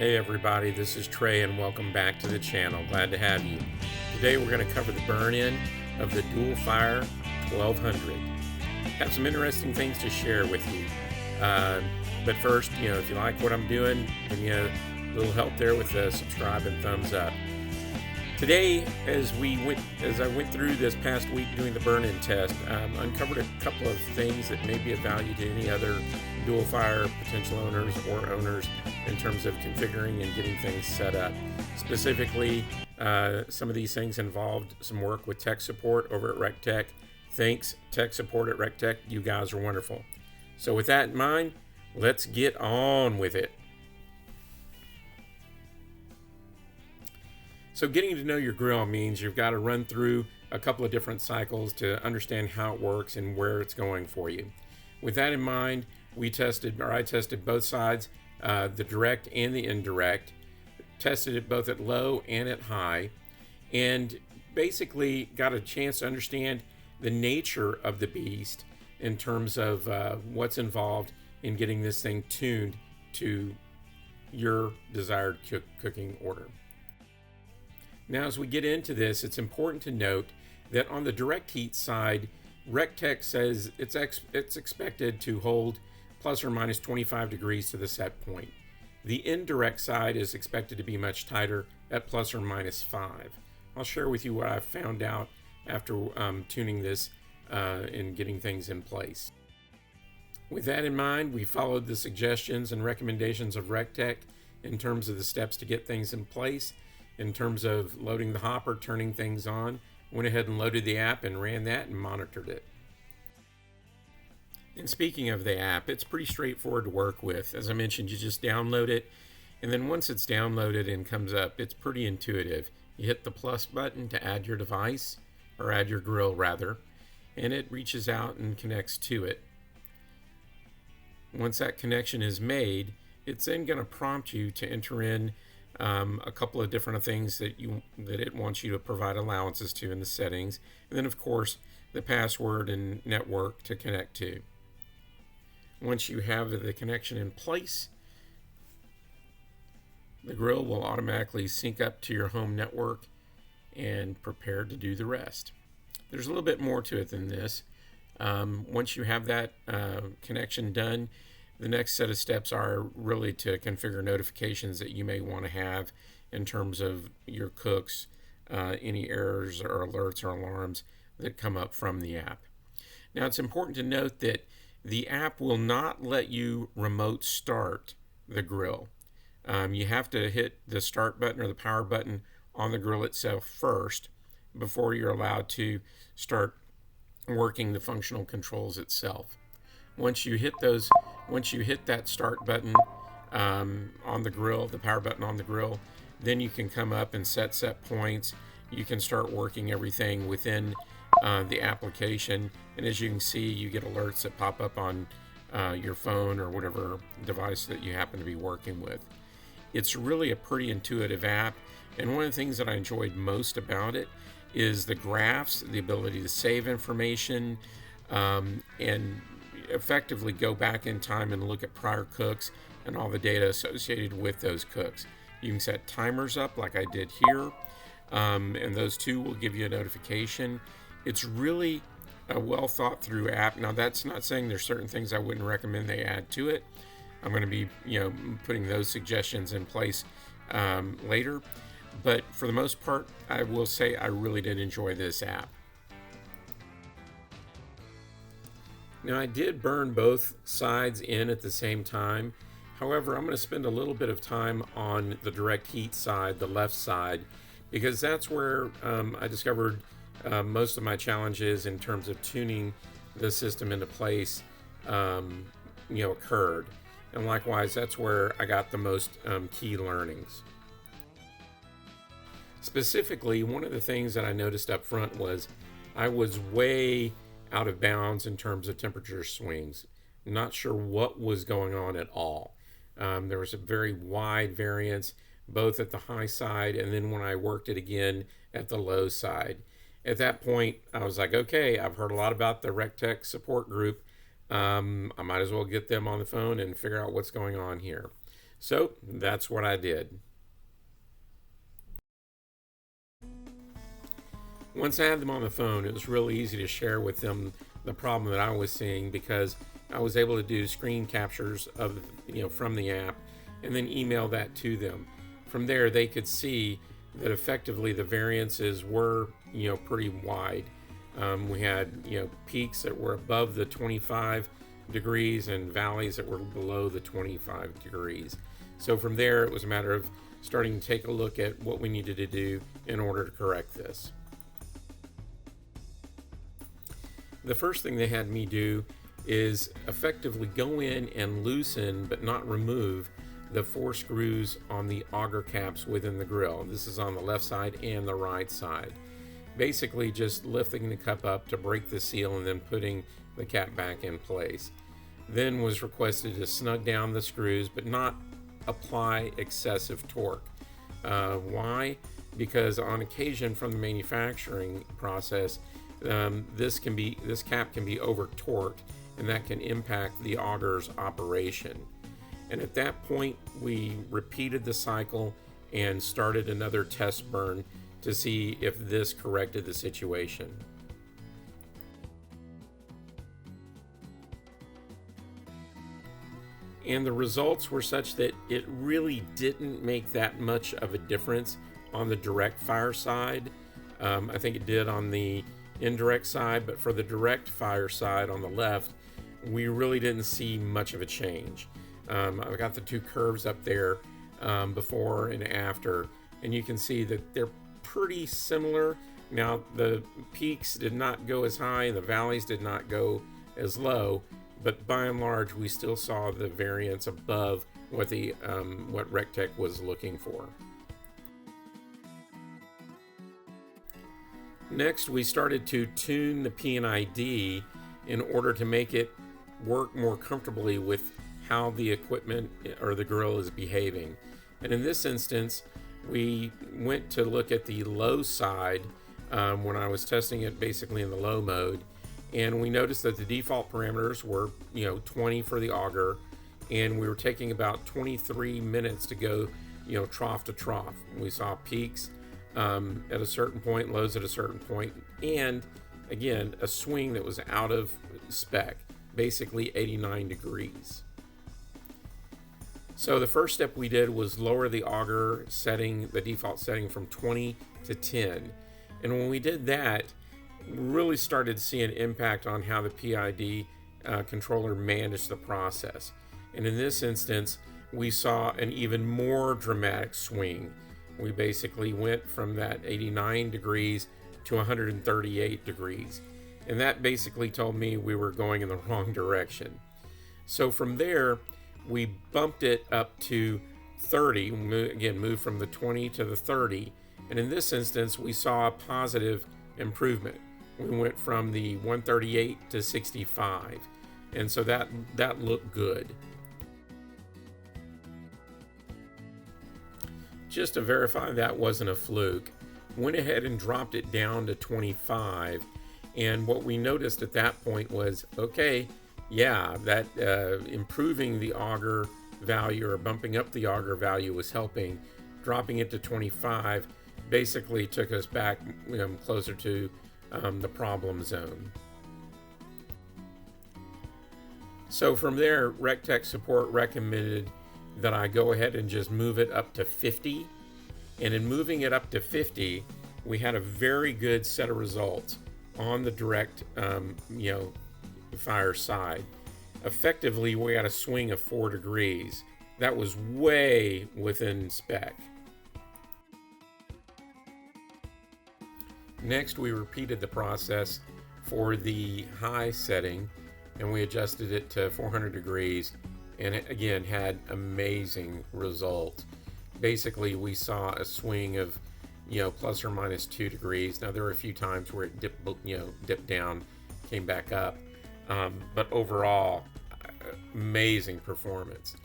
Hey everybody, this is Trey and welcome back to the channel. Glad to have you. Today we're going to cover the burn-in of the Dual Fire 1200. Have some interesting things to share with you. But first, if you like what I'm doing, give me a little help there with the subscribe and thumbs up. Today, as I went through this past week doing the burn-in test, uncovered a couple of things that may be of value to any other dual fire potential owners or owners in terms of configuring and getting things set up. Specifically, some of these things involved some work with tech support over at RecTeq. Thanks, tech support at RecTeq. You guys are wonderful. So with that in mind, let's get on with it. So getting to know your grill means you've got to run through a couple of different cycles to understand how it works and where it's going for you. With that in mind, I tested both sides, the direct and the indirect, tested it both at low and at high, and basically got a chance to understand the nature of the beast in terms of what's involved in getting this thing tuned to your desired cooking order. Now, as we get into this, it's important to note that on the direct heat side, RecTeq says it's expected to hold plus or minus 25 degrees to the set point. The indirect side is expected to be much tighter at plus or minus 5. I'll share with you what I've found out after tuning this and getting things in place. With that in mind, we followed the suggestions and recommendations of RecTeq in terms of the steps to get things in place. In terms of loading the hopper, turning things on, went ahead and loaded the app and ran that and monitored it. And speaking of the app, it's pretty straightforward to work with. As I mentioned, you just download it, and then once it's downloaded and comes up, it's pretty intuitive. You hit the plus button to add your device, or add your grill rather, and it reaches out and connects to it. Once that connection is made, it's then going to prompt you to enter in a couple of different things that it wants you to provide allowances to in the settings, and then of course the password and network to connect to. Once you have the connection in place, the grill will automatically sync up to your home network and prepare to do the rest. There's a little bit more to it than this. Once you have that connection done, the next set of steps are really to configure notifications that you may want to have in terms of your cooks, any errors or alerts or alarms that come up from the app. Now, it's important to note that the app will not let you remote start the grill. You have to hit the start button or the power button on the grill itself first before you're allowed to start working the functional controls itself. Once you hit that start button on the grill, the power button on the grill, then you can come up and set points. You can start working everything within the application, and as you can see, you get alerts that pop up on your phone or whatever device that you happen to be working with. It's really a pretty intuitive app, and one of the things that I enjoyed most about it is the graphs, the ability to save information, and effectively go back in time and look at prior cooks and all the data associated with those cooks. You can set timers up like I did here, and those two will give you a notification. It's really a well thought through app. Now, that's not saying there's certain things I wouldn't recommend they add to it. I'm going to be putting those suggestions in place later, but for the most part, I will say I really did enjoy this app. Now, I did burn both sides in at the same time. However, I'm going to spend a little bit of time on the direct heat side, the left side, because that's where I discovered most of my challenges in terms of tuning the system into place occurred. And likewise, that's where I got the most key learnings. Specifically, one of the things that I noticed up front was I was way out of bounds in terms of temperature swings. Not sure what was going on at all. There was a very wide variance both at the high side and then when I worked it again at the low side. At that point, I was like, okay, I've heard a lot about the RecTeq support group. I might as well get them on the phone and figure out what's going on here. So that's what I did. Once I had them on the phone, it was really easy to share with them the problem that I was seeing, because I was able to do screen captures of, from the app, and then email that to them. From there, they could see that effectively the variances were, pretty wide. We had, peaks that were above the 25 degrees and valleys that were below the 25 degrees. So from there, it was a matter of starting to take a look at what we needed to do in order to correct this. The first thing they had me do is effectively go in and loosen, but not remove, the 4 screws on the auger caps within the grill. This is on the left side and the right side. Basically just lifting the cup up to break the seal and then putting the cap back in place. Then was requested to snug down the screws but not apply excessive torque. Why? Because on occasion from the manufacturing process, this cap can be over torqued, and that can impact the auger's operation. And at that point, we repeated the cycle and started another test burn to see if this corrected the situation. And the results were such that it really didn't make that much of a difference on the direct fire side. I think it did on the indirect side, but for the direct fire side on the left, we really didn't see much of a change. I've got the 2 curves up there, before and after, and you can see that they're pretty similar. Now, the peaks did not go as high and the valleys did not go as low, but by and large, we still saw the variance above what what RecTeq was looking for. Next, we started to tune the PID in order to make it work more comfortably with how the equipment or the grill is behaving. And in this instance, we went to look at the low side when I was testing it basically in the low mode, and we noticed that the default parameters were 20 for the auger, and we were taking about 23 minutes to go trough to trough. We saw peaks at a certain point, lows at a certain point, and again a swing that was out of spec, basically 89 degrees. So the first step we did was lower the auger setting, the default setting, from 20 to 10. And when we did that, we really started to see an impact on how the PID controller managed the process. And in this instance, we saw an even more dramatic swing. We basically went from that 89 degrees to 138 degrees. And that basically told me we were going in the wrong direction. So from there, we bumped it up to 30, moved from the 20 to the 30. And in this instance, we saw a positive improvement. We went from the 138 to 65. And so that looked good. Just to verify that wasn't a fluke, went ahead and dropped it down to 25. And what we noticed at that point was, okay, yeah, that improving the auger value or bumping up the auger value was helping. Dropping it to 25 basically took us back closer to the problem zone. So from there, RecTeq support recommended that I go ahead and just move it up to 50. And in moving it up to 50, we had a very good set of results on the direct fire side. Effectively, we had a swing of 4 degrees. That was way within spec. Next, we repeated the process for the high setting, and we adjusted it to 400 degrees, and it again had amazing results. Basically, we saw a swing of plus or minus 2 degrees. Now, there were a few times where it dipped down, came back up, but overall, amazing performance.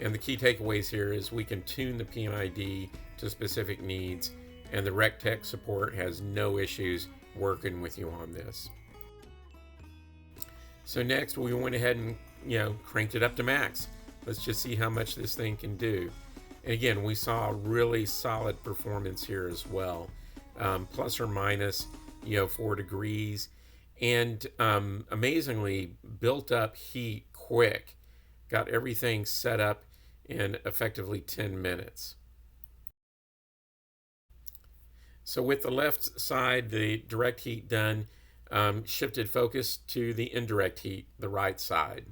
And the key takeaways here is we can tune the PID to specific needs, and the RecTeq support has no issues working with you on this. So next, we went ahead and cranked it up to max. Let's just see how much this thing can do. And again, we saw a really solid performance here as well. Plus or minus, 4 degrees. And amazingly, built up heat quick. Got everything set up in effectively 10 minutes. So with the left side, the direct heat done, shifted focus to the indirect heat, the right side.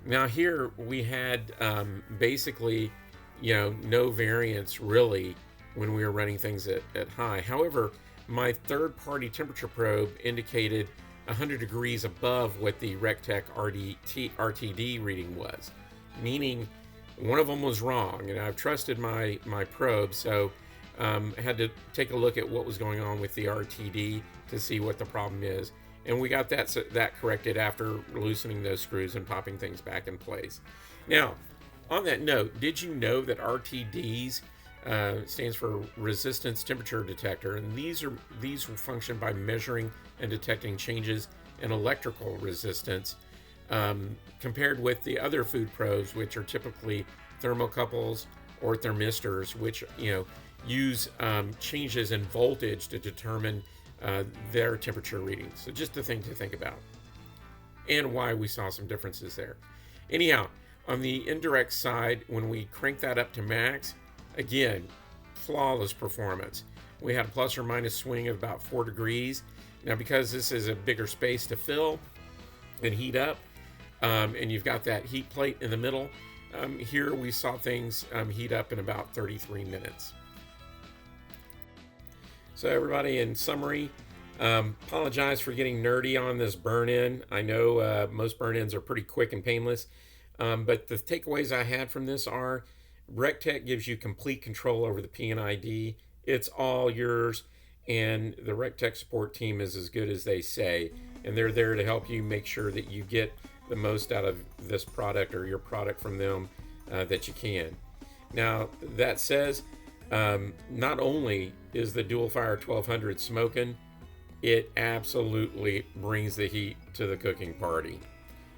Now here we had basically, no variance really when we were running things at high. However, my third-party temperature probe indicated 100 degrees above what the RecTeq RTD reading was, meaning one of them was wrong, and I've trusted my probe, so I had to take a look at what was going on with the RTD to see what the problem is. And we got that corrected after loosening those screws and popping things back in place. Now, on that note, did you know that RTDs stands for resistance temperature detector, and these function by measuring and detecting changes in electrical resistance compared with the other food probes, which are typically thermocouples or thermistors, which use changes in voltage to determine their temperature readings. So just a thing to think about, and why we saw some differences there. Anyhow, on the indirect side, when we crank that up to max, again, flawless performance. We had a plus or minus swing of about 4 degrees. Now, because this is a bigger space to fill and heat up, and you've got that heat plate in the middle, here we saw things heat up in about 33 minutes. So everybody, in summary, apologize for getting nerdy on this burn-in. I know most burn-ins are pretty quick and painless, but the takeaways I had from this are RecTeq gives you complete control over the PID. It's all yours, and the RecTeq support team is as good as they say, and they're there to help you make sure that you get the most out of this product or your product from them that you can. Now, that says, not only is the Dual Fire 1200 smoking, it absolutely brings the heat to the cooking party.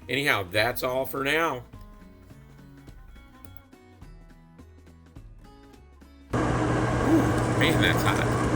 Anyhow, that's all for now. Ooh, man, that's hot.